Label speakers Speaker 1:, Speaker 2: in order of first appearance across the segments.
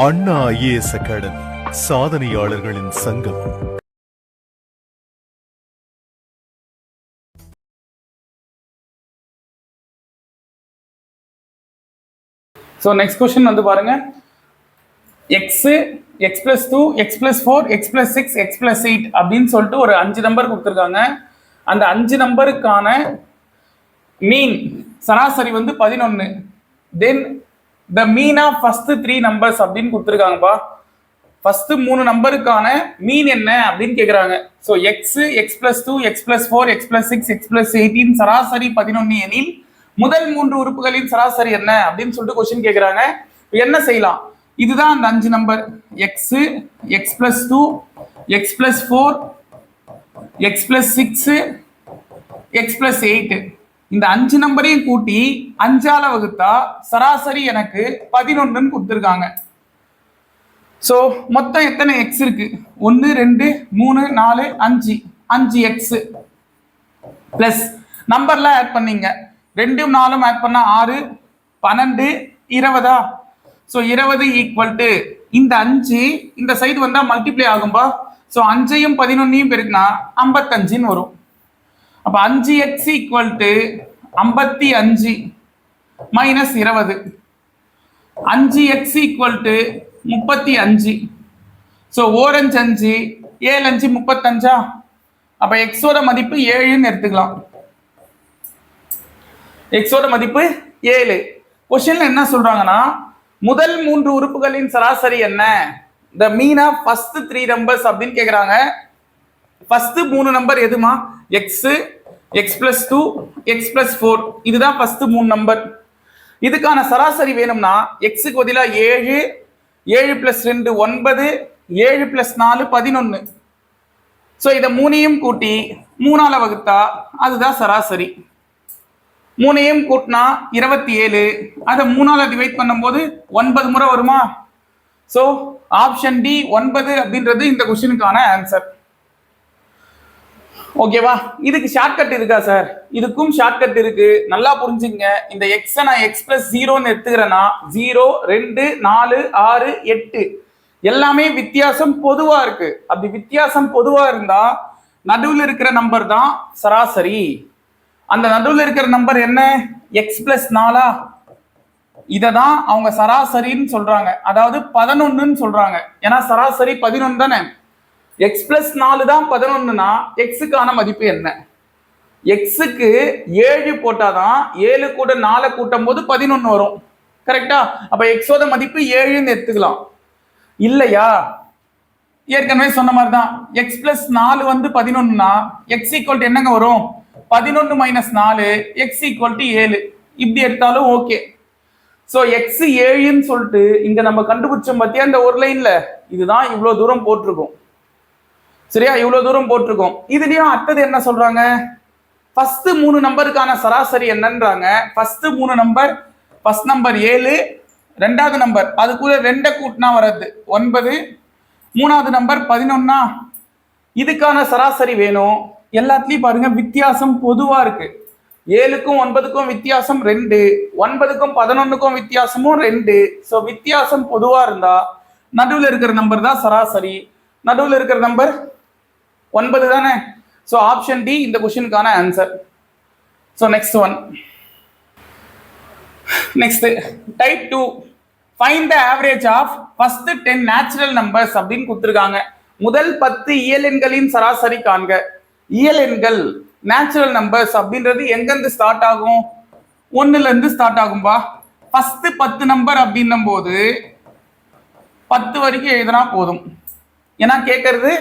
Speaker 1: அண்ணா IAS academy சாதனையாளர்களின் சங்கம்.
Speaker 2: So next question வந்து பாருங்க, x X plus 2 x plus 4 X plus 6 X plus 8 அப்படின்னு சொல்லிட்டு ஒரு 5 நம்பர் கொடுத்துருக்காங்க. அந்த 5 நம்பருக்கான மீன் சராசரி வந்து 11. தென் த மீன் ஆஃப் ஃபர்ஸ்ட் 3 நம்பர்ஸ் அப்படின்னு கொடுத்துருக்காங்கப்பா. ஃபர்ஸ்ட் 3 நம்பருக்கான மீன் என்ன அப்படின்னு கேட்குறாங்க. So X x plus 2 x plus 4 X plus 6 X plus 18 சராசரி 11 எனில் முதல் 3 உறுப்புகளின் சராசரி என்ன அப்படின்னு சொல்லிட்டு கொஸ்டின் கேட்குறாங்க. என்ன செய்யலாம்? இதுதான் அந்த 5 number, X x plus 2 x plus 4 X plus 6 X plus 8 இந்த 5 நம்பரையும் கூட்டி 5ஆல வகுத்தா சராசரி எனக்கு 11 கொடுத்துருக்காங்க. ஸோ மொத்தம் எத்தனை எக்ஸ் இருக்கு? 1 2 3 4 5 5 எக்ஸ் பிளஸ் நம்பர்லாம் ஆட் பண்ணீங்க, 2 4 ஆட் பண்ணா 6 12 20. ஸோ 20 ஈக்குவல் டு இந்த 5 இந்த சைடு வந்தா மல்டிப்ளை ஆகும்பா. ஸோ 5ஐயும் 11ஐயும் பெருக்கினா 55 வரும். அப்ப 5x equal to 55 minus 20. 5x equal to 35. So 4 5 5 7 5 35. அப்ப எக்ஸோட மதிப்பு 7ன்னு எடுத்துக்கலாம். எக்ஸோட மதிப்பு 7. கொஸ்டின்ல என்ன சொல்றாங்கன்னா, முதல் 3 உறுப்புகளின் சராசரி என்ன, the mean of first 3 numbers அப்படின்னு கேட்குறாங்க. ஃபர்ஸ்ட் 3 நம்பர் எதுமா? X x plus 2 x plus 4 இதுதான் ஃபர்ஸ்ட் 3 நம்பர். இதுக்கான சராசரி வேணும்னா எக்ஸுக்கு பதிலாக 7 7 பிளஸ் 2 9 7 பிளஸ் 4 11. ஸோ இதை 3ஐயும் கூட்டி 3ஆல வகுத்தா அதுதான் சராசரி. 3ஐயும் கூட்டினா 27, அதை 3ஆல டிவைட் பண்ணும்போது 9 முறை வருமா? ஸோ ஆப்ஷன் டி 9 அப்படின்றது இந்த கொஸ்டினுக்கான ஆன்சர். ஓகேவா? இதுக்கு ஷார்ட்கட் இருக்கா சார்? இதுக்கும் ஷார்ட்கட் இருக்கு, நல்லா புரிஞ்சுங்க. இந்த எக்ஸை நான் எக்ஸ் பிளஸ் 0ன்னு எடுத்துக்கிறேன்னா 0 2 4 6 8 எல்லாமே வித்தியாசம் பொதுவா இருக்கு. அப்படி வித்தியாசம் பொதுவா இருந்தா நடுவில் இருக்கிற நம்பர் தான் சராசரி. அந்த நடுவில் இருக்கிற நம்பர் என்ன? X plus 4. இதை தான் அவங்க சராசரின்னு சொல்றாங்க, அதாவது 11ன்னு சொல்றாங்க. ஏன்னா சராசரி 11 தானே. எக்ஸ் பிளஸ் 4 தான் 11னா எக்ஸுக்கான மதிப்பு என்ன? எக்ஸுக்கு 7 போட்டாதான் 7 கூட 4 கூட்டும் போது 11 வரும். கரெக்டா? அப்ப எக்ஸோட மதிப்பு 7ன்னு எடுத்துக்கலாம். இல்லையா? ஏற்கனவே சொன்ன மாதிரி தான், எக்ஸ் பிளஸ் 4 வந்து 11னா எக்ஸ் ஈக்குவல் டு என்னங்க வரும்? 11 மைனஸ் 4 எக்ஸ் ஈக்குவல் டு 7. இப்படி எடுத்தாலும் ஓகே. ஸோ எக்ஸ் 7ன்னு சொல்லிட்டு இங்க நம்ம கண்டுபிடிச்சோம் பார்த்தியா இந்த ஒரு லைன்ல, இதுதான் இவ்வளவு தூரம் போட்டிருக்கோம். சரியா? இவ்வளவு தூரம் போட்டிருக்கோம். இதுலயும் அடுத்தது என்ன சொல்றாங்க? ஃபர்ஸ்ட் 3 நம்பருக்கான சராசரி என்னன்றாங்க. ஃபர்ஸ்ட் 3 நம்பர், ஃபர்ஸ்ட் நம்பர் 7, ரெண்டாவது நம்பர் அது கூட 2 கூட்டினா வர்றது 9, மூணாவது நம்பர் 11. இதுக்கான சராசரி வேணும். எல்லாத்துலயும் பாருங்க வித்தியாசம் பொதுவா இருக்கு. 7க்கும் 9க்கும் வித்தியாசம் 2, 9க்கும் 11க்கும் வித்தியாசமும் 2. ஸோ வித்தியாசம் பொதுவா இருந்தா நடுவில் இருக்கிற நம்பர் தான் சராசரி. நடுவில் இருக்கிற நம்பர் 9 தானே. ஸோ ஆப்ஷன் டி இந்த கொஸ்டினுக்கான answer. So next one, next type 2, find the average of first 10 natural numbers அப்படின்னு கொடுத்துருக்காங்க. முதல் 10 இயல் எண்களின் சராசரி காண்க. இயல் எண்கள் நேச்சுரல் நம்பர்ஸ் அப்படின்றது எங்கிருந்து ஸ்டார்ட் ஆகும்? 1ல இருந்து ஸ்டார்ட் ஆகும்பா. ஃபர்ஸ்ட் 10 நம்பர் அப்படின்னும் போது 10 வரைக்கும் எழுதினா போதும். ஏன்னா கேட்கறது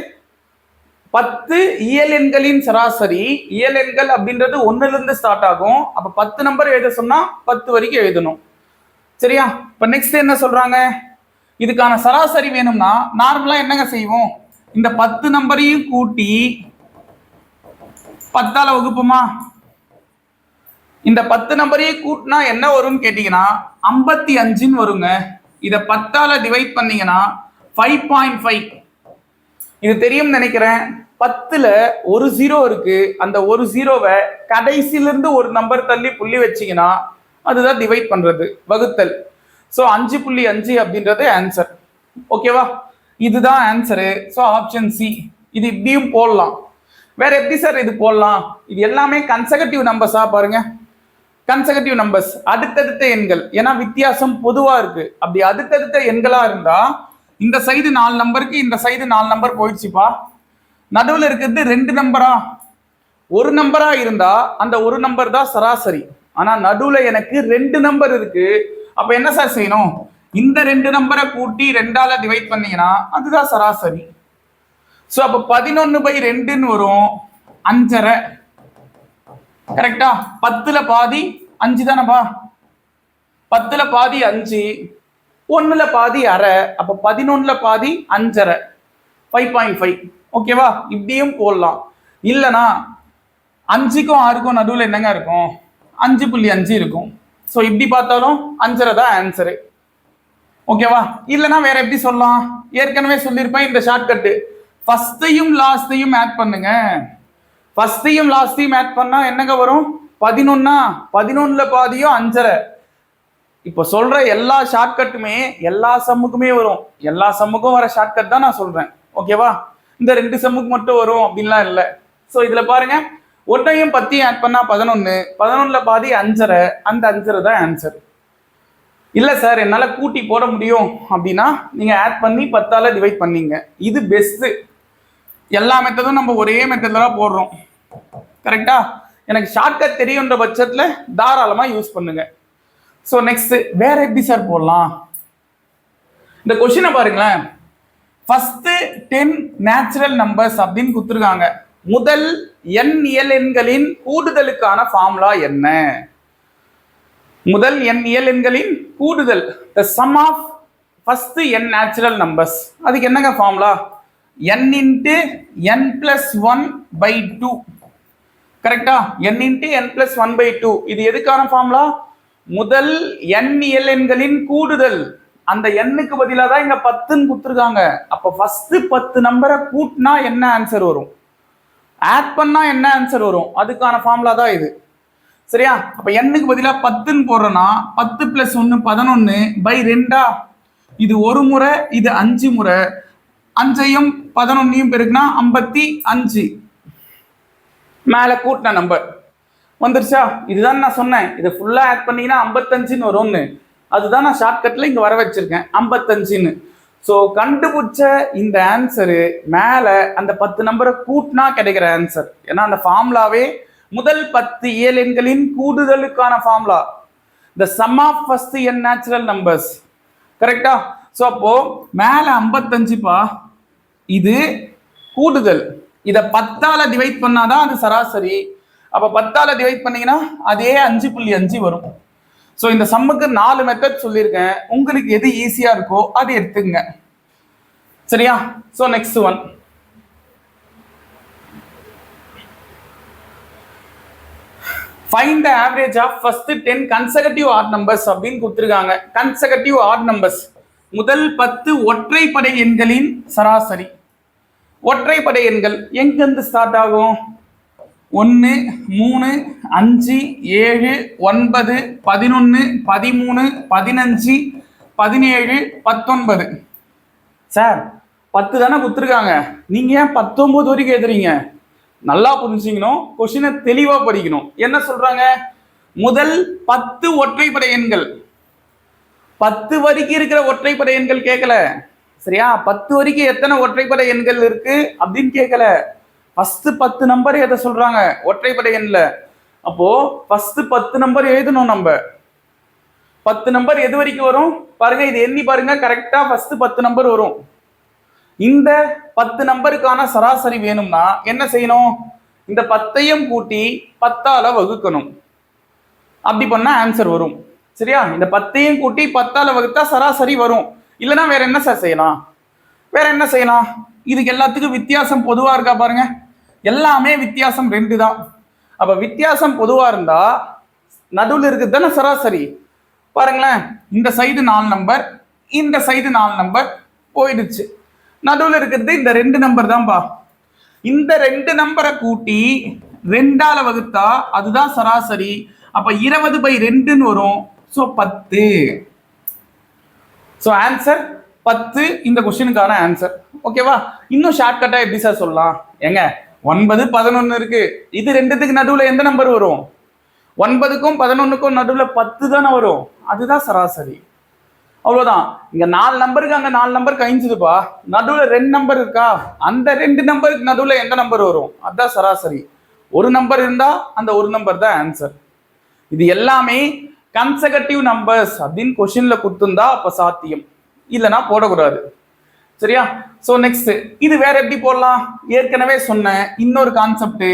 Speaker 2: 10 இயல் எண்களின் சராசரி. இயல் எண்கள் அப்படின்றது 1ல இருந்து ஸ்டார்ட் ஆகும். அப்ப 10 நம்பர் எழுத சொன்னா 10 வரைக்கும் எழுதணும். சரியா? இப்ப நெக்ஸ்ட் என்ன சொல்றாங்க? இதுக்கான சராசரி வேணும்னா நார்மலா என்னங்க செய்வோம்? இந்த 10 நம்பரையும் கூட்டி 10ஆல வகுப்புமா? இந்த 10 நம்பரையும் கூட்டினா என்ன வரும்னு கேட்டீங்கன்னா 55ன்னு வருங்க. இதை 10ஆல டிவைட் பண்ணீங்கன்னா 5.5. இது தெரியும் நினைக்கிறேன். 10ல ஒரு 0 இருக்கு. அந்த ஒரு 0வை கடைசியில இருந்து ஒரு நம்பர் தள்ளி புள்ளி வச்சீங்கன்னா அதுதான் டிவைட் பண்றது, வகுத்தல். ஸோ 5.5 அப்படின்றது ஆன்சர். ஓகேவா? இதுதான் ஆன்சரு. So option C. இது இப்படியும் போடலாம். வேற எப்படி சார் இது போடலாம்? இது எல்லாமே கன்செகட்டிவ் நம்பர்ஸா பாருங்க. கன்செகட்டிவ் நம்பர்ஸ், அடுத்தடுத்த எண்கள். ஏன்னா வித்தியாசம் பொதுவா இருக்கு. அப்படி அடுத்தடுத்த எண்களா இருந்தா இந்த சைடு 4 நம்பருக்கு இந்த சைடு 4 நம்பர் போயிடுச்சுப்பா. நடுவில் இருக்கிறது 2 நம்பரா? ஒரு நம்பரா இருந்தா அந்த ஒரு நம்பர் தான் சராசரி. ஆனா நடுவுல எனக்கு 2 நம்பர் இருக்கு. அப்ப என்ன சார் செய்யணும்? இந்த 2 நம்பரை கூட்டி 2ஆல டிவைட் பண்ணீங்கன்னா அதுதான் சராசரி. ஸோ அப்ப 11/2ன்னு வரும். 5.5. கரெக்டா? 10ல பாதி 5 தானப்பா. 10ல பாதி 5, 1ல பாதி அரை. அப்ப 11ல பாதி 5.5, 5.5. ஓகேவா? இப்படியும் போடலாம். இல்லனா 5க்கும் 6க்கும் நடுவில் என்னங்க இருக்கும்? 5.5 இருக்கும். ஸோ இப்படி பார்த்தாலும் 5.5 தான் ஆன்சரு. ஓகேவா? இல்லைன்னா வேற எப்படி சொல்லலாம்? ஏற்கனவே சொல்லியிருப்பேன் இந்த ஷார்ட்கட்டு. ஃபர்ஸ்டையும் லாஸ்டையும் ஆட் பண்ணுங்க. ஃபர்ஸ்டையும் லாஸ்டையும் ஆட் பண்ணா என்னங்க வரும்? 11. 11ல பாதியும் 5.5. இப்போ சொல்ற எல்லா ஷார்ட்கட்டுமே எல்லா சம்முக்குமே வரும். எல்லா சம்முக்கும் வர ஷார்ட்கட் தான் நான் சொல்றேன். ஓகேவா? இந்த 2 சம்முக்கு மட்டும் வரும் அப்படின்லாம் இல்லை. ஸோ இதுல பாருங்க, 1ஐயும் 10ஐயும் ஆட் பண்ணா 11. 11ல பாதி 5.5. அந்த 5.5 தான் ஆன்சர். இல்ல சார் என்னால கூட்டி போட முடியும் அப்படின்னா நீங்க ஆட் பண்ணி 10ஆல டிவைட் பண்ணீங்க. இது பெஸ்ட். எல்லா மெத்தடும் நம்ம ஒரே மெத்தட்ல தான் போடுறோம். கரெக்டா? எனக்கு ஷார்ட்கட் தெரியுன்ற பட்சத்துல தாராளமா யூஸ் பண்ணுங்க. ஸோ நெக்ஸ்ட் வேற எப்படி சார் போடலாம்? இந்த கொஸ்டினை பாருங்களேன். ஃபர்ஸ்ட் 10 நேச்சுரல் நம்பர்ஸ் அப்படின்னு கொடுத்துருக்காங்க. முதல் n இயல் எண்களின் கூடுதலுக்கான ஃபார்முலா என்ன? முதல் n இயல் எண்களின் கூடுதல், the sum of first n natural numbers. அதுக்கு என்னங்க formula? n into n plus 1/2. கரெக்டா? n into n plus 1/2. இது எதுக்கான ஃபார்முலா? முதல் n இயல் எண்களின் கூடுதல். அந்த எண்ணுக்கு பதிலாக தான் இங்க 10ன்னு கொடுத்துருக்காங்க. அப்ப ஃபர்ஸ்ட் 10 நம்பரை கூட்டினா என்ன ஆன்சர் வரும்? ஆட் பண்ணா என்ன ஆன்சர் வரும்? அதுக்கான ஃபார்முலா தான் இது. சரியா? அப்ப எண்ணுக்கு பதிலாக 10ன்னு போடுறேன்னா 10 + 1 11/2. இது ஒரு முறை, இது 5 முறை. 5ஐயும் 11ஐயும் பெருக்குனா 55. மேல கூட்டின நம்பர் வந்துருச்சா? இதுதான் நான் சொன்னேன். இதை ஃபுல்லா ஆட் பண்ணீங்கன்னா 55ன்னு வரும்னு. அதுதான் நான் ஷார்ட்கட்ல இங்க வர வச்சிருக்கேன் 55ன்னு. ஸோ கண்டுபிடிச்ச இந்த ஆன்சரு மேல அந்த 10 நம்பரை கூட்டினா கிடைக்கிற ஆன்சர். ஏன்னா அந்த ஃபார்முலாவே முதல் 10 இயல் எண்களின் கூடுதலுக்கான formula, the sum of first n natural numbers. கரெக்டா? ஸோ அப்போ மேல 55பா, இது கூடுதல். இதை 10ஆல டிவைட் பண்ணாதான் அது சராசரி. அப்ப 10ஆல டிவைட் பண்ணீங்கன்னா அதே 5.5 வரும். ஸோ இந்த சம்முக்கு 4 மெத்தட் சொல்லியிருக்கேன். உங்களுக்கு எது ஈஸியா இருக்கோ அது எடுத்துங்க. சரியா? So next one. Find the average of first 10 consecutive odd numbers அப்படின்னு கொடுத்துருக்காங்க. கன்செகட்டிவ் ஆட் நம்பர்ஸ், முதல் 10 ஒற்றைப்படை எண்களின் சராசரி. ஒற்றைப்படை எண்கள் எங்கிருந்து ஸ்டார்ட் ஆகும்? 1, 3, 5, 7, 9, 11, 13, 15, 17, 19. சார் 10 தானே கொடுத்துருக்காங்க, நீங்க ஏன் 19 வரைக்கும் எழுதுறீங்க? நல்லா புரிஞ்சுக்கணும், கொஸ்டினை தெளிவா படிக்கணும். என்ன சொல்றாங்க? முதல் 10 ஒற்றைப்படை எண்கள். 10 வரைக்கும் இருக்கிற ஒற்றைப்படை எண்கள் கேட்கல. சரியா? 10 வரைக்கும் எத்தனை ஒற்றைப்படை எண்கள் இருக்கு அப்படின்னு கேட்கல. ஃபர்ஸ்ட் 10 நம்பர் எதை சொல்றாங்க? ஒற்றைப்படை எண்ல. அப்போ ஃபர்ஸ்ட் 10 நம்பர் எழுதணும். நம்ம 10 நம்பர் எது வரைக்கும் வரும் பாருங்க. இது எண்ணி பாருங்க, கரெக்டா ஃபர்ஸ்ட் 10 நம்பர் வரும். இந்த 10 நம்பருக்கான சராசரி வேணும்னா என்ன செய்யணும்? இந்த 10ஐயும் கூட்டி 10ஆல வகுக்கணும். அப்படி பண்ணா ஆன்சர் வரும். சரியா? இந்த 10ஐயும் கூட்டி 10ஆல வகுத்தா சராசரி வரும். இல்லைன்னா வேற என்ன சார் செய்யலாம்? வேற என்ன செய்யலாம்? இதுக்கு எல்லாத்துக்கும் வித்தியாசம் பொதுவா இருக்கா பாருங்க. எல்லாமே வித்தியாசம் 2 தான். அப்ப வித்தியாசம் பொதுவா இருந்தா நடுவில் இருக்குது தானே சராசரி. பாருங்களேன், இந்த சைடு 4 நம்பர், இந்த சைடு 4 நம்பர் போயிடுச்சு. நடுவில் இருக்கிறது இந்த 2 நம்பர் தான்பா. இந்த 2 நம்பரை கூட்டி 2ஆல வகுத்தா அதுதான் சராசரி. அப்ப 20/2ன்னு வரும். ஸோ 10. ஸோ ஆன்சர் 10 இந்த கொஸ்டினுக்கான ஆன்சர். ஓகேவா? இன்னும் ஷார்ட்கட்டா எப்படி சார் சொல்லலாம்? ஏங்க 9 11 இருக்கு, இது ரெண்டுத்துக்கு நடுவுல எந்த நம்பர் வரும்? 9க்கும் 11க்கும் நடுவுல 10 தானே வரும், அதுதான் சராசரி. அவ்வளவுதான். இங்க 4 நம்பருக்கு அங்க 4 நம்பர் கழிஞ்சுதுப்பா, நடுவுல 2 நம்பர் இருக்கா, அந்த 2 நம்பருக்கு நடுவுல எந்த நம்பர் வரும்? அதுதான் சராசரி. ஒரு நம்பர் இருந்தா அந்த ஒரு நம்பர் தான் ஆன்சர். இது எல்லாமே கன்செகட்டிவ் நம்பர்ஸ் அப்படின்னு கொஸ்டின்ல கொடுத்துருந்தா அப்ப சாத்தியம், இல்லைன்னா போடக்கூடாது. சரியா? சோ நெக்ஸ்ட் இது வேற எப்படி போடலாம்? ஏற்கனவே சொன்னேன் இன்னொரு கான்செப்ட்.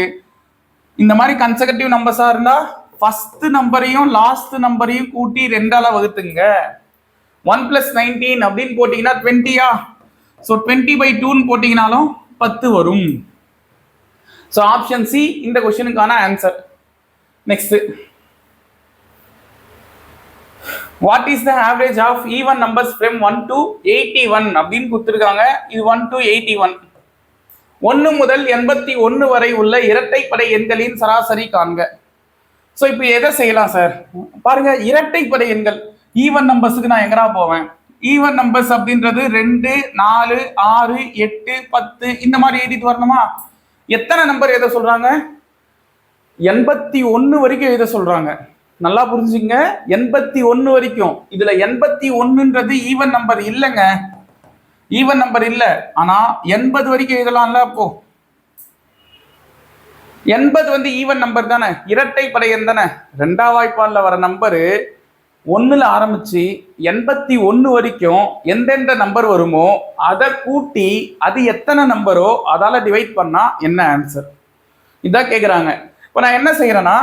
Speaker 2: இந்த மாதிரி கன்செகட்டிவ் நம்பர்ஸா இருந்தா ஃபர்ஸ்ட் நம்பரையும் லாஸ்ட் நம்பரையும் கூட்டி 2ஆல வகுத்துங்க. 1 + 19 அப்படின்னு போட்டீங்கன்னா 20யா? ஸோ 20/2 போட்டீங்கனாலும் 10 வரும். ஸோ ஆப்ஷன் சி இந்த கொஸ்டினுக்கான answer. Next, what is the average of even numbers from 1 to 81 அப்படின்னு கொடுத்துருக்காங்க. இது 1 to 81. 1 முதல் 81 வரை உள்ள இரட்டைப்படை எண்களின் சராசரி காண்க. ஸோ இப்போ எதை செய்யலாம் சார்? பாருங்க, இரட்டைப்படை எண்கள் ஈவன் நம்பர்ஸுக்கு நான் எங்கடா போவேன்? ஈவன் நம்பர்ஸ் அப்படின்றது 2 4 6 8 10 இந்த மாதிரி எழுதிட்டு வரணுமா? எத்தனை நம்பர் எழுத சொல்றாங்க? 81 வரைக்கும் எழுத சொல்றாங்க. நல்லா புரிஞ்சுங்க, 81 வரைக்கும். இதுல 81ன்றது ஈவன் நம்பர் இல்லைங்க, ஈவன் நம்பர் இல்ல. ஆனா 80 வரைக்கும் எழுதலாம்ல. அப்போ 80 வந்து ஈவன் நம்பர் தானே, இரட்டைப்படை எண் தானே. 2ஆம் வாய்ப்பாடுல வர நம்பரு 1ல ஆரம்பிச்சு 81 வரைக்கும் எந்தெந்த நம்பர் வருமோ அதை கூட்டி அது எத்தனை நம்பரோ அதால டிவைட் பண்ணா என்ன ஆன்சர்? இதான் கேட்குறாங்க. இப்போ நான் என்ன செய்யறேன்னா,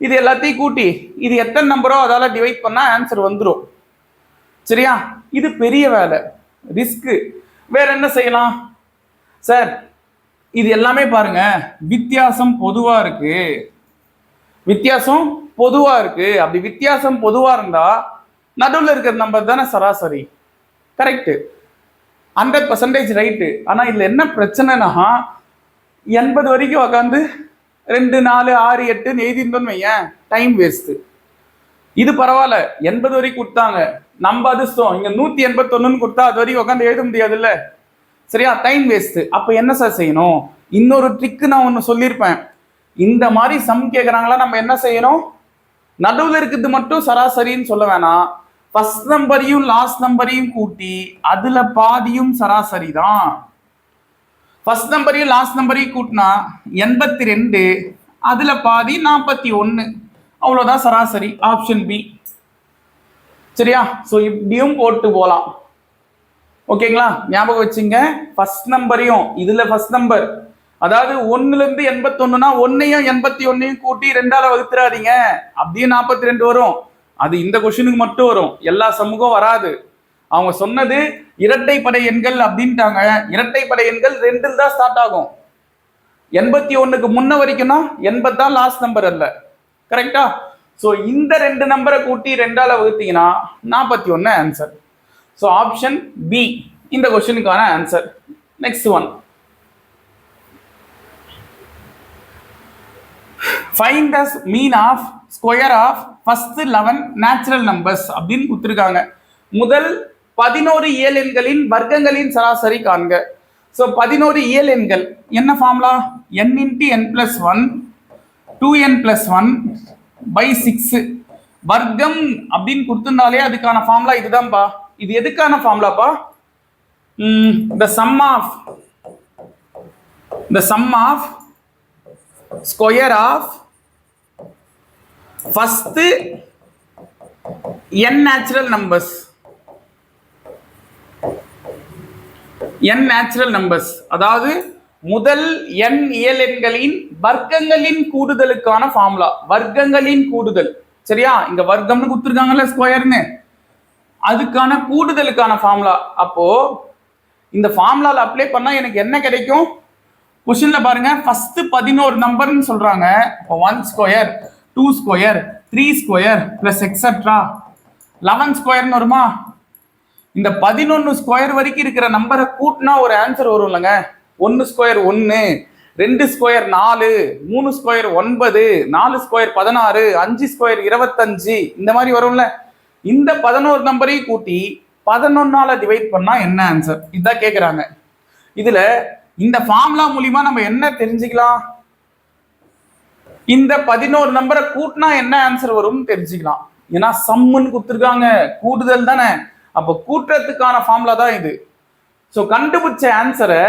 Speaker 2: இது எல்லாத்தையும் கூட்டி இது எத்தனை நம்பரோ அதால டிவைட் பண்ணா ஆன்சர் வந்துடும். சரியா? இது பெரிய வேலை, ரிஸ்க். வேற என்ன செய்யலாம் சார்? இது எல்லாமே பாருங்க வித்தியாசம் பொதுவா இருக்கு, வித்தியாசம் பொதுவா இருக்கு. அப்படி வித்தியாசம் பொதுவா இருந்தா நடுவில் இருக்கிற நம்பர் தானே சராசரி. Correct, 100% right. ஆனா இதுல என்ன பிரச்சனைனா 80 வரைக்கும் உட்காந்து 2 4 6 8 எழுதிருந்தோன்னு வையேன், டைம் வேஸ்ட். இது பரவாயில்ல, 80 வரைக்கும் கொடுத்தாங்க, நம்ம அதிர்ஷ்டம். இங்க 181 கொடுத்தா அது வரைக்கும் உட்காந்து எழுத முடியாதுல்ல. சரியா? Time waste. அப்ப என்ன சார் செய்யணும்? இன்னொரு ட்ரிக் நான் ஒன்னு சொல்லியிருப்பேன். இந்த மாதிரி சம் கேட்குறாங்களா, நம்ம என்ன செய்யணும்? நடுவில் இருக்கிறது மட்டும் சராசரின்னு சொல்ல வேணாம், ஃபர்ஸ்ட் நம்பரையும் லாஸ்ட் நம்பரையும் கூட்டி அதுல பாதியும் சராசரி தான். ஃபர்ஸ்ட் நம்பரையும் லாஸ்ட் நம்பரையும் கூட்டினா 82, அதுல பாதி 41, அவ்வளவுதான் சராசரி. Option B. சரியா? ஸோ இப்படியும் போட்டு போகலாம். ஓகேங்களா? ஞாபகம் வச்சுங்க, ஃபர்ஸ்ட் நம்பரையும் இதுல ஃபர்ஸ்ட் நம்பர், அதாவது 1ல இருந்து 81னா 1ஐயும் 81ஐயும் கூட்டி 2ஆல வகுத்துறாதீங்க, அப்படியே 42 வரும். அது இந்த கொஸ்டினுக்கு மட்டும் வரும், எல்லா சமூகம் வராது. அவங்க சொன்னது இரட்டைப்படை எண்கள் அப்படின்ட்டாங்க. இரட்டைப்படை எண்கள் 2ல் தான் ஸ்டார்ட் ஆகும். 81க்கு முன்ன வரைக்கும்னா 80 தான் லாஸ்ட் நம்பர் அல்ல. கரெக்டா? ஸோ இந்த 2 நம்பரை கூட்டி 2ஆல வகுத்தீங்கன்னா 41 ஆன்சர். ஸோ ஆப்ஷன் பி இந்த கொஸ்டினுக்கான answer. Next one, find the mean of square of first 11 natural numbers அப்படின்னு கொடுத்துருக்காங்க. முதல் 11 இயல் எண்களின் வர்க்கங்களின் சராசரி காண்க. ஸோ 11 இயல் எண்கள் என்ன ஃபார்முலா? n × n + 1 2n + 1 / 6 வர்க்கம் அப்படின்னு கொடுத்திருந்தாலே அதுக்கான ஃபார்முலா இதுதான்ப்பா. இது எதுக்கான ஃபார்முலாப்பா? the sum of square of first n natural numbers. n natural numbers அதாவது முதல் n இயல் எண்களின் வர்க்கங்களின் கூடுதலுக்கான ஃபார்முலா. வர்க்கங்களின் கூடுதல். சரியா? இங்க வர்க்கம்னு கொடுத்துருக்காங்கல்ல, ஸ்கொயர்னு, அதுக்கான கூடுதலுக்கான ஃபார்முலா. அப்போ இந்த ஃபார்முலால அப்ளை பண்ணா எனக்கு என்ன கிடைக்கும்? கொஸ்டின்ல பாருங்க, ஃபர்ஸ்ட் 11 நம்பர்னு சொல்றாங்க. இப்போ 1 square 2 square 3 square plus etcetera 11 ஸ்கொயர்னு வருமா? இந்த 11 ஸ்கொயர் வரைக்கும் இருக்கிற நம்பரை கூட்டினா ஒரு ஆன்சர் வரும் இல்லைங்க. 1 square 1, 2 square 4, 3 square 9, 4 square 16, 5 square 25, இந்த மாதிரி வரும்ல. இந்த 11 நம்பரையும் கூட்டி 11ஆல டிவைட் பண்ணா என்ன ஆன்சர்? இதான் கேக்குறாங்க. இதுல இந்த ஃபார்முலா மூலியமா நம்ம என்ன தெரிஞ்சுக்கலாம்? இந்த 11 நம்பரை கூட்டினா என்ன ஆன்சர் வரும்னு தெரிஞ்சுக்கலாம். ஏன்னா சம்முன்னு கொடுத்துருக்காங்க, கூடுதல் தானே, அப்போ கூட்டுறதுக்கான ஃபார்முலா தான் இது. ஸோ கண்டுபிடிச்ச ஆன்சரை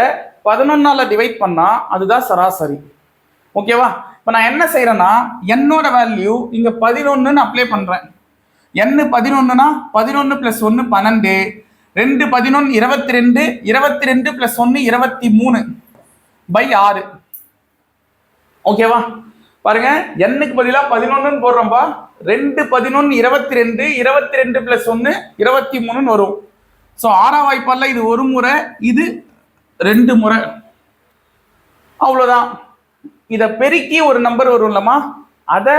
Speaker 2: 11ஆல டிவைட் பண்ணா அதுதான் சராசரி. ஓகேவா? இப்போ நான் என்ன செய்யறேன்னா என்னோட வேல்யூ இங்க 11ன்னு அப்ளை பண்றேன். n 11னா 11 + 1 12, 2 11 22, 22 + 1 23 by 6. ஓகேவா? பாருங்க, n-க்கு பதிலா 11ன்னு போடுறோம்பா. 2 11 22, 22 + 1 23ன்னு வரும். ஸோ 6ஆம் வாய்ப்பால இது ஒரு முறை, இது 2 முறை, அவ்வளவுதான். இதை பெருக்கி ஒரு நம்பர் வரும்லமா, அதை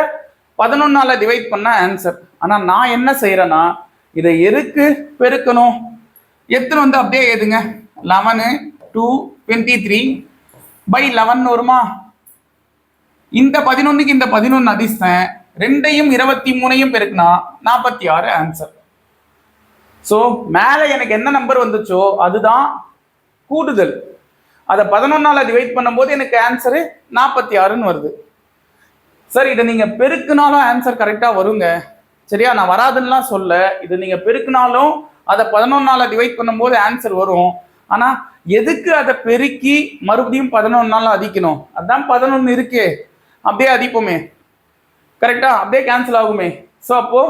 Speaker 2: 11ஆல டிவைட் பண்ண ஆன்சர். ஆனா நான் என்ன செய்யறேன்னா இதை எதுக்கு பெருக்கணும், எத்தனை வந்து அப்படியே எழுதுங்க. 11 2 23 by 11 வருமா? இந்த 11க்கு இந்த 11 அதிர்ஷ்டம், 2ஐயும் 23ஐயும் பெருக்கினா 46 ஆன்சர். ஸோ மேலே எனக்கு என்ன நம்பர் வந்துச்சோ அதுதான் கூடுதல். அதை 11ஆல டிவைட் பண்ணும்போது எனக்கு ஆன்சரு 46ன்னு வருது. சார் இதை நீங்க பெருக்கினாலும் ஆன்சர் கரெக்டா வருங்க. சரியா? நான் வராதுன்னா சொல்ல, இது நீங்க பெருக்கினாலும் அதை 11ஆல டிவைட் பண்ணும்போது ஆன்சர் வரும். ஆனா எதுக்கு அதை பெருக்கி மறுபடியும் 11ஆல அதிக்கணும்? அதான் 11 இருக்கே, அப்படியே அதிப்போமே. கரெக்டா? அப்படியே கேன்சல் ஆகுமே. ஸோ அப்போ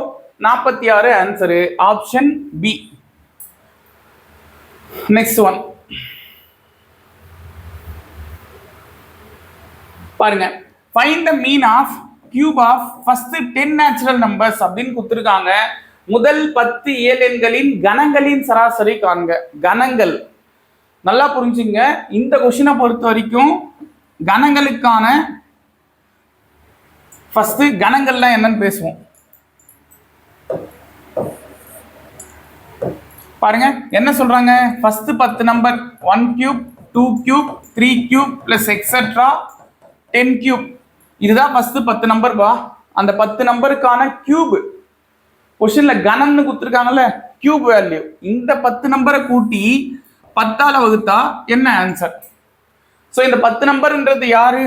Speaker 2: 46 answer, option b. Next one பாருங்க. Find the mean of cube of first 10 natural numbers அப்படின்னு கொடுத்துருக்காங்க. முதல் 10 இயலெண்களின் கணங்களின் சராசரி காண்க. கணங்கள் நல்லா புரிஞ்சுங்க. இந்த கொஸ்டினை பொறுத்த வரைக்கும் கணங்களுக்கான ஃபர்ஸ்ட் கணங்கள்லாம் என்னன்னு பேசுவோம். பாருங்க என்ன சொல்றாங்க. First 10 number 1 cube 2 cube 3 cube plus etcetera 10 cube. இதுதான் ஃபர்ஸ்ட் 10 நம்பர் பா. அந்த 10 நம்பருக்கான கியூப் கொஸ்டின்ல கணம்னு கொடுத்துருக்காங்கல்ல, கியூப் வேல்யூ. இந்த 10 நம்பரை கூட்டி 10ஆல வகுத்தா என்ன ஆன்சர்? ஸோ இந்த 10 நம்பர்ன்றது யாரு?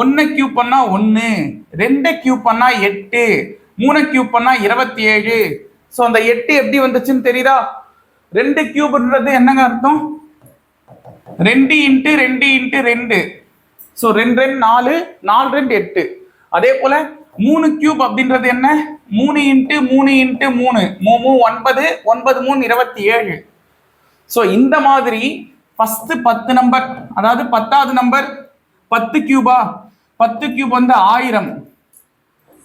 Speaker 2: 1 கியூப் பண்ணா 1, 2 கியூப் பண்ணா 8, 3 கியூப் பண்ணா 27. ஸோ அந்த 8 எப்படி வந்துச்சுன்னு தெரியுதா? 2 கியூப்ன்றது என்னங்க அர்த்தம்? 2 × 2 × 2. ஸோ 2 2 4, 4 2 8. அதே போல 3 கியூப் அப்படின்றது என்ன? 3 × 3 × 3, 9, 9 3 27. ஸோ இந்த மாதிரி ஃபர்ஸ்ட் 10 நம்பர், அதாவது 10வது நம்பர் 10 கியூபா? 10 கியூப் வந்து 1000.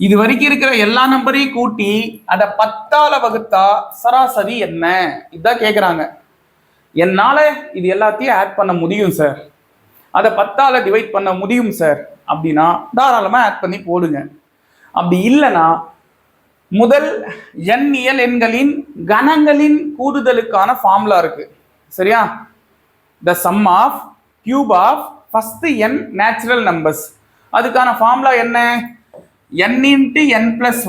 Speaker 2: இது வரைக்கும் இருக்கிற எல்லா நம்பரையும் கூட்டி அதை 10ஆல வகுத்தா சராசரி என்ன? இதுதான் கேட்குறாங்க. என்னால இது எல்லாத்தையும் ஆட் பண்ண முடியும் சார், அதை 10ஆல டிவைட் பண்ண முடியும் சார் அப்படின்னா தாராளமாக ஆட் பண்ணி போடுங்க. அப்படி இல்லைன்னா முதல் n இயல் எண்களின் கணங்களின் கூடுதலுக்கான ஃபார்முலா இருக்கு. சரியா? The sum of cube of first n natural numbers. அதுக்கான ஃபார்முலா என்ன? n × n +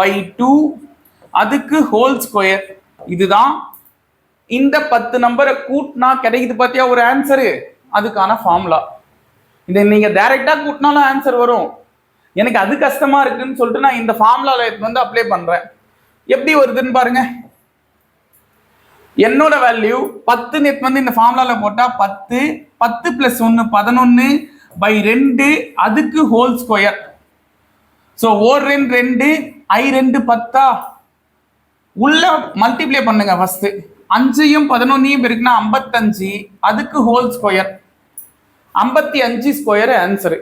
Speaker 2: 1/2, அதுக்கு ஹோல் ஸ்கொயர். இதுதான் இந்த 10 நம்பரை கூட்டினா கிடைக்குது பார்த்தியா ஒரு ஆன்சரு, அதுக்கான ஃபார்முலா. இதை நீங்க டைரக்டா கூட்டினாலும் ஆன்சர் வரும். எனக்கு அது கஷ்டமா இருக்குன்னு சொல்லிட்டு நான் இந்த ஃபார்முலால வந்து அப்ளை பண்றேன். எப்படி வருதுன்னு பாருங்க. என்னோட வேல்யூ 10 வந்து இந்த ஃபார்முலால போட்டா 10, 10 + 1 11/2, அதுக்கு ஹோல் ஸ்கொயர். So 1 2 2, I 2 10. உள்ள மல்டிப்ளை பண்ணுங்க. ஃபர்ஸ்ட் 5ஐயும் 11ஐயும் பெருக்குனா 55, அதுக்கு ஹோல் ஸ்கொயர். 55 square answer.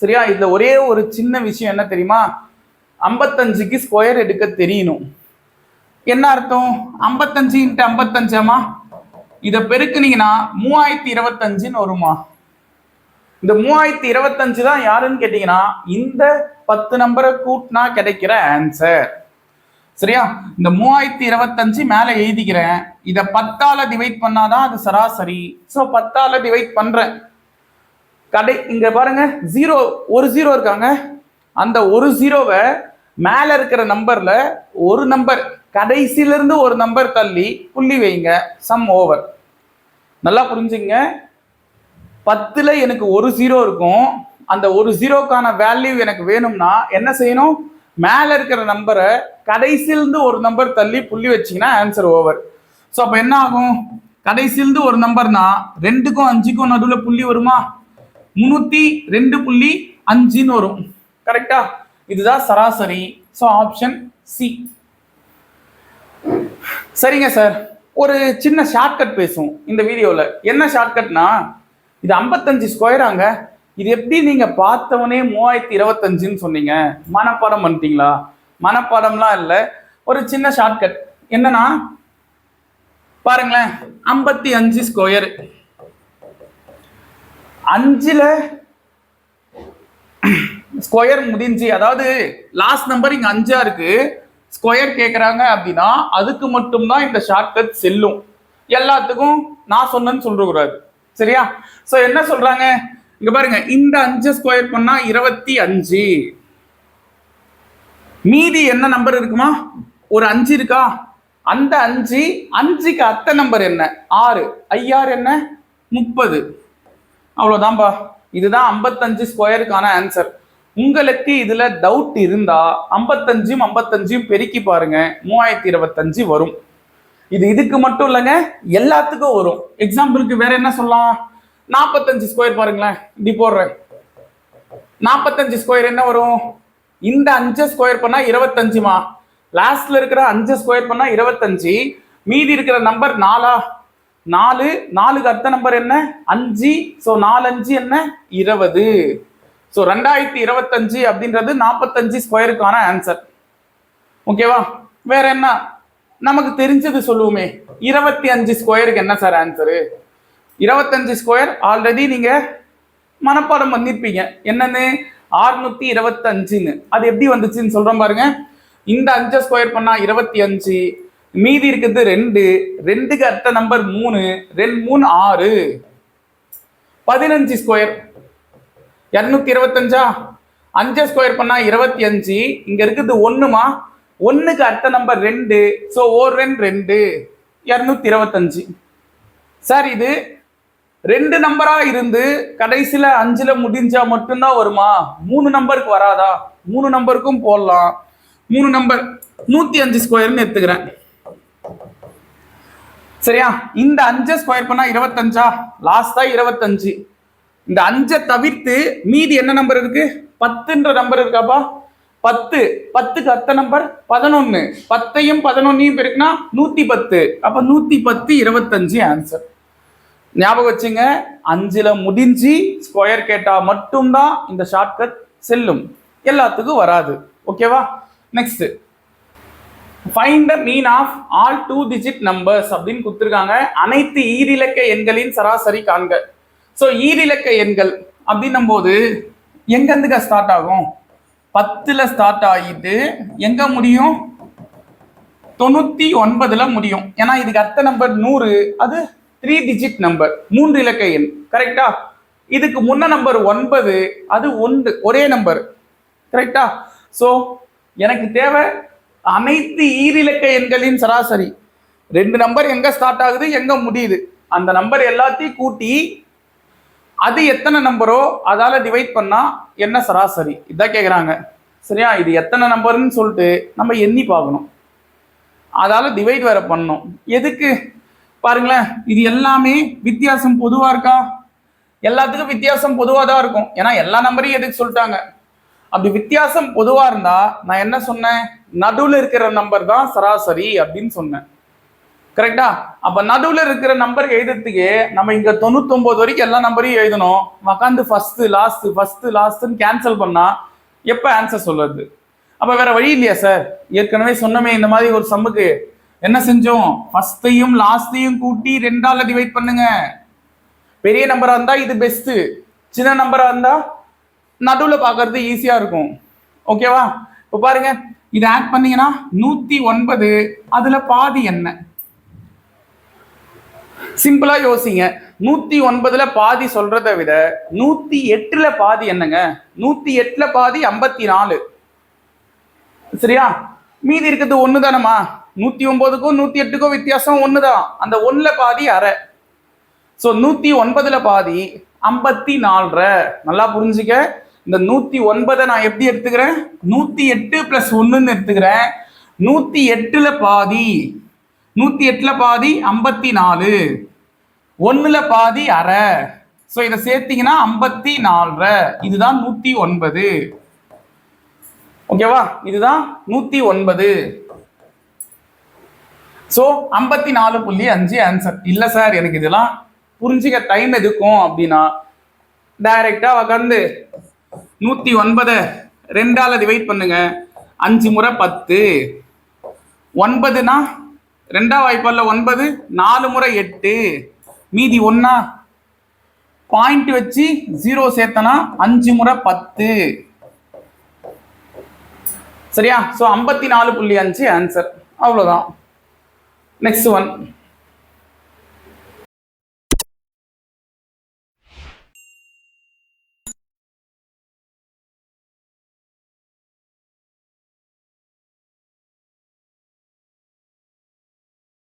Speaker 2: சரியா? இதுல ஒரே ஒரு சின்ன விஷயம் என்ன தெரியுமா? 55க்கு ஸ்கொயர் எடுக்க தெரியணும். என்ன அர்த்தம்? 55 × 55ஆமா? இதை பெருக்குனீங்கன்னா 3025ன்னு வருமா? இந்த 3025 தான் யாருன்னு கேட்டீங்கன்னா இந்த 10 நம்பரை கூட்டினா கிடைக்கிற ஆன்சர். சரியா? இந்த 3025 மேல எழுதிக்கிறேன். இதை 10ஆல டிவைட் பண்ணாதான் அது சராசரி. ஸோ 10ஆல டிவைட் பண்றேன். இங்க பாருங்க, 0 ஒரு 0 இருக்காங்க. அந்த ஒரு 0வை மேல இருக்கிற நம்பர்ல ஒரு நம்பர் கடைசியில இருந்து ஒரு நம்பர் தள்ளி புள்ளி வைங்க, சம் ஓவர். நல்லா புரிஞ்சுங்க. 10ல் எனக்கு ஒரு ஜீரோ இருக்கும். அந்த ஒரு ஜீரோக்கான வேல்யூ எனக்கு வேணும்னா என்ன செய்யணும்? மேல இருக்கிற நம்பரை கடைசியிலிருந்து ஒரு நம்பர் தள்ளி புள்ளி வச்சீங்கன்னா ஆன்சர் ஓவர். ஸோ அப்போ என்ன ஆகும்? கடைசியிலிருந்து ஒரு நம்பர்னா 2க்கும் 5க்கும் நடுவில் புள்ளி வருமா? 302.5 வரும். கரெக்டா? இதுதான் சராசரி. So option C. சரிங்க சார், ஒரு சின்ன ஷார்ட்கட் பேசுவோம் இந்த வீடியோவில். என்ன ஷார்ட்கட்னா, இது 55 ஸ்கொயராங்க. இது எப்படி நீங்க பார்த்தவனே 3025ன்னு சொன்னீங்க? மனப்பாடம் பண்ணிட்டீங்களா? மனப்பாடம்லாம் இல்லை, ஒரு சின்ன ஷார்ட்கட். என்னன்னா பாருங்களேன், 55 ஸ்கொயர் 5ல் ஸ்கொயர் முடிஞ்சு, அதாவது லாஸ்ட் நம்பர் இங்க 5ஆ இருக்கு, ஸ்கொயர் கேட்குறாங்க அப்படின்னா அதுக்கு மட்டும்தான் இந்த ஷார்ட்கட் செல்லும். எல்லாத்துக்கும் நான் சொன்னேன்னு சொல்றக்கூடாது. சரியா? ஸோ என்ன சொல்றாங்க இங்க பாருங்க, இந்த 5 ஸ்கொயர் பண்ணா 25. மீதி என்ன நம்பர் இருக்குமா? ஒரு 5 இருக்கா? அந்த 5க்கு அத்தை நம்பர் என்ன? 6. 6 என்ன? 30. அவ்வளோதான்பா. இதுதான் 55 ஸ்கொயருக்கான ஆன்சர். உங்களுக்கு இதுல டவுட் இருந்தா 55 பெருக்கி பாருங்க, 3025 வரும். இதுக்கு மட்டும் இல்லைங்க, எல்லாத்துக்கும் வரும். எக்ஸாம்பிளுக்கு வேற என்ன சொல்லலாம்? 45 ஸ்கொயர் பாருங்களேன், இப்படி போடுறேன். 45 ஸ்கொயர் என்ன வரும்? இந்த 5 ஸ்கொயர் பண்ணா 25மா, லாஸ்ட்ல இருக்கிற 5 ஸ்கொயர் பண்ணா 25, மீதி இருக்கிற நம்பர் 4ஆ? 4க்கு அடுத்த நம்பர் என்ன? 5. ஸோ 4 5 என்ன? 20. ஸோ 2025 அப்படின்றது 45 ஸ்கொயருக்கான ஆன்சர். ஓகேவா? வேற என்ன நமக்கு தெரிஞ்சது சொல்லுவோமே, 25 ஸ்கொயருக்கு என்ன சார் ஆன்சரு? 25 ஸ்கொயர் ஆல்ரெடி நீங்க மனப்பாடம் பண்ணிருப்பீங்க. என்னன்னு? 625ன்னு. அது எப்படி வந்துச்சுன்னு சொல்றோம் பாருங்க. இந்த 5 ஸ்கொயர் பண்ணா 25, மீதி இருக்குது 2, 2க்கு அடுத்த நம்பர் 3, 2 3 6. 15 ஸ்கொயர் 225ஆ? 5 ஸ்கொயர் பண்ணா 25, இங்க இருக்குது 1மா, 1க்கு அடுத்த நம்பர் 2, ஸோ 1 2 225. சார் இது 2 நம்பரா இருந்து கடைசியில 5ல முடிஞ்சா மட்டும்தான் வருமா? 3 நம்பருக்கு வராதா? 3 நம்பருக்கும் போடலாம். 3 நம்பர் 105 ஸ்கொயர்னு எடுத்துக்கிறேன். சரியா? இந்த 5 ஸ்கொயர் பண்ணா 25ஆ? லாஸ்டா 25. இந்த 5 தவிர்த்து மீதி என்ன நம்பர் இருக்கு? 10ன்ற நம்பர் இருக்காப்பா? 10. 10க்கு அடுத்த நம்பர் 11. 10ஐயும் 11ஐயும் பெருக்குனா 110. அப்ப 110 25 ஆன்சர். ஞாபகம் வச்சுங்க, 5ல முடிஞ்சு ஸ்கொயர் கேட்டா மட்டும்தான் இந்த ஷார்ட்கட் செல்லும், எல்லாத்துக்கும் வராது. ஓகேவா? Next, find the mean of all 2 digit numbers அப்படின்னு கொடுத்துருக்காங்க. அனைத்து ஈரிலக்க எண்களின் சராசரி காண்க. ஸோ ஈரிலக்க எண்கள் அப்படின்னும் போது எங்கேருந்துங்க ஸ்டார்ட் ஆகும்? 10ல் ஸ்டார்ட் ஆகிட்டு எங்க முடியும்? 99ல் முடியும். ஏன்னா இதுக்கு அடுத்த நம்பர் 100, அது 3 digit நம்பர், 3 இலக்க எண். கரெக்டா? இதுக்கு முன்ன நம்பர் 9, அது 1, ஒரே நம்பர். கரெக்டா? ஸோ எனக்கு தேவை அனைத்து ஈரிலக்க எண்களின் சராசரி. 2 நம்பர் எங்க ஸ்டார்ட் ஆகுது, எங்க முடியுது, அந்த நம்பர் எல்லாத்தையும் கூட்டி அது எத்தனை நம்பரோ அதால டிவைட் பண்ணா என்ன சராசரி, இதான் கேட்குறாங்க. சரியா? இது எத்தனை நம்பர்னு சொல்லிட்டு நம்ம எண்ணி பார்க்கணும், அதால டிவைட் வேற பண்ணணும். எதுக்கு பாருங்களேன், இது எல்லாமே வித்தியாசம் பொதுவா இருக்கா? எல்லாத்துக்கும் வித்தியாசம் பொதுவாக தான் இருக்கும். ஏன்னா எல்லா நம்பரையும் எதுக்கு சொல்லிட்டாங்க? அப்படி வித்தியாசம் பொதுவா இருந்தா நான் என்ன சொன்னேன்? நடுவில் இருக்கிற நம்பர் தான் சராசரி அப்படின்னு சொன்னேன். கரெக்டா? அப்ப நடுவில் இருக்கிற நம்பர் எழுதுறதுக்கு நம்ம இங்க 99 வரைக்கும் எல்லா நம்பரையும் எழுதணும். உட்காந்து ஃபர்ஸ்ட் லாஸ்ட்னு கேன்சல் பண்ணா எப்ப ஆன்சர் சொல்றது? அப்ப வேற வழி இல்லையா சார்? ஏற்கனவே சொன்னமே இந்த மாதிரி ஒரு சம்முக்கு என்ன செஞ்சோம்? ஃபர்ஸ்டையும் லாஸ்டையும் கூட்டி 2ஆல டிவைட் பண்ணுங்க. பெரிய நம்பரா இருந்தா இது பெஸ்ட், சின்ன நம்பரா இருந்தா நடுவில் பார்க்கறது ஈஸியா இருக்கும். ஓகேவா? இப்போ பாருங்க, இதை ஆட் பண்ணீங்கன்னா 109, அதுல பாதி என்ன? சிம்பிளா யோசிங்க. 109ல பாதி சொல்றதை விட 108ல பாதி என்னங்க? 108ல பாதி 54. சரியா? மீதி இருக்கிறது ஒன்று தானம்மா. 109க்கும் 108க்கும் வித்தியாசம் ஒன்று தான். அந்த ஒன்றில் பாதி அரை. ஸோ 109ல் பாதி 54. நல்லா புரிஞ்சுக்க. இந்த 109 நான் எப்படி எடுத்துக்கிறேன்? 108 + 1ன்னு எடுத்துக்கிறேன். 108ல் பாதி 54. 1ல் பாதி அரை. ஸோ இதை சேர்த்தீங்கன்னா 54. இதுதான் 109. ஓகேவா? இதுதான் 109. So 54.5 answer. இல்லை சார் எனக்கு இதெல்லாம் புரிஞ்சுக்க டைம் எதுக்கும் அப்படின்னா டைரக்டா உட்காந்து 109 2ஆல் டிவைட் பண்ணுங்க. 5 முறை 10. 9னா 2ஆம் வாய்ப்பால் 9, 4 முறை 8, மீதி 1 பாயிண்ட் வச்சு 0 சேர்த்தனா 5 முறை 10. சரியா? So 54.5 answer. அவ்வளோதான். Next one.